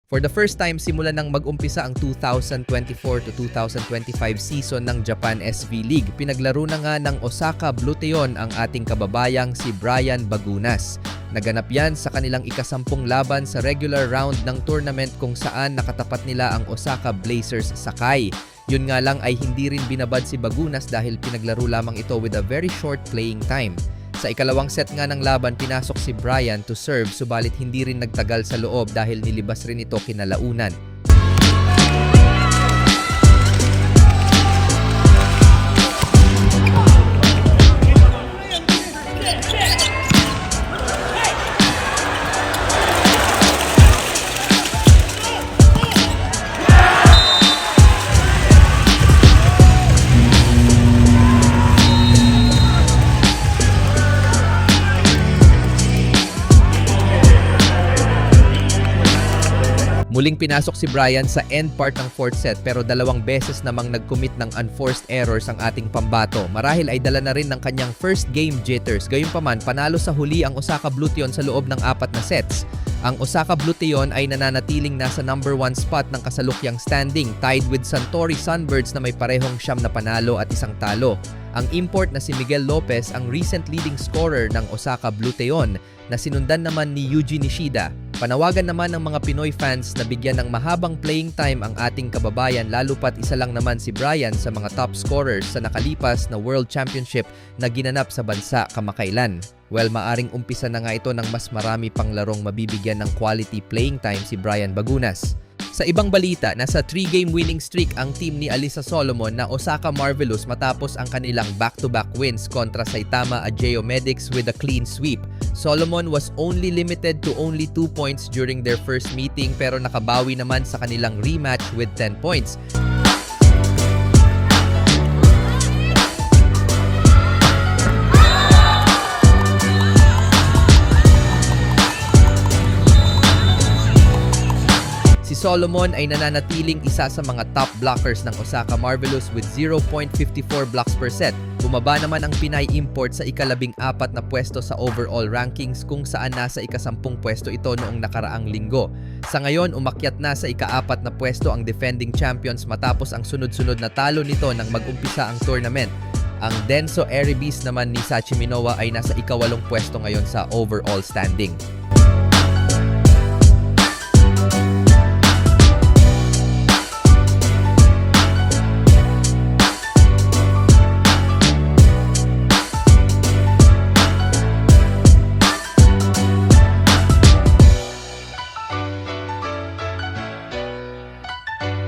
For the first time, simula nang mag-umpisa ang 2024 to 2025 season ng Japan SV League, pinaglaro na nga ng Osaka Bluteon ang ating kababayang si Brian Bagunas. Naganap yan sa kanilang ikasampung laban sa regular round ng tournament kung saan nakatapat nila ang Osaka Blazers Sakai. Yun nga lang ay hindi rin binabad si Bagunas dahil pinaglaro lamang ito with a very short playing time. Sa ikalawang set nga ng laban, pinasok si Brian to serve subalit hindi rin nagtagal sa loob dahil nilibas rin ito kinalaunan. Muling pinasok si Brian sa end part ng fourth set pero dalawang beses namang nag-commit ng unforced errors ang ating pambato. Marahil ay dala na rin ng kanyang first game jitters. Gayunpaman, panalo sa huli ang Osaka Bluteon sa loob ng 4 na sets. Ang Osaka Bluteon ay nananatiling nasa number 1 spot ng kasalukyang standing, tied with Suntory Sunbirds na may parehong 9 na panalo at 1 talo. Ang import na si Miguel Lopez ang recent leading scorer ng Osaka Bluteon na sinundan naman ni Yuji Nishida. Panawagan naman ng mga Pinoy fans na bigyan ng mahabang playing time ang ating kababayan lalo pat isa lang naman si Brian sa mga top scorers sa nakalipas na World Championship na ginanap sa bansa kamakailan. Well, maaring umpisa na nga ito ng mas marami pang larong mabibigyan ng quality playing time si Brian Bagunas. Sa ibang balita, nasa 3-game winning streak ang team ni Alyssa Solomon na Osaka Marvelous matapos ang kanilang back-to-back wins kontra Saitama Ajeo Medics with a clean sweep. Solomon was only limited to only 2 points during their first meeting pero nakabawi naman sa kanilang rematch with 10 points. Si Solomon ay nananatiling isa sa mga top blockers ng Osaka Marvelous with 0.54 blocks per set. Bumaba naman ang Pinay import sa ika-14 na pwesto sa overall rankings kung saan nasa ika-10 pwesto ito noong nakaraang linggo. Sa ngayon, umakyat na sa ika-4 na pwesto ang defending champions matapos ang sunod-sunod na talo nito nang mag-umpisa ang tournament. Ang Denso Erebis naman ni Sachi Minowa ay nasa ika-8 pwesto ngayon sa overall standing.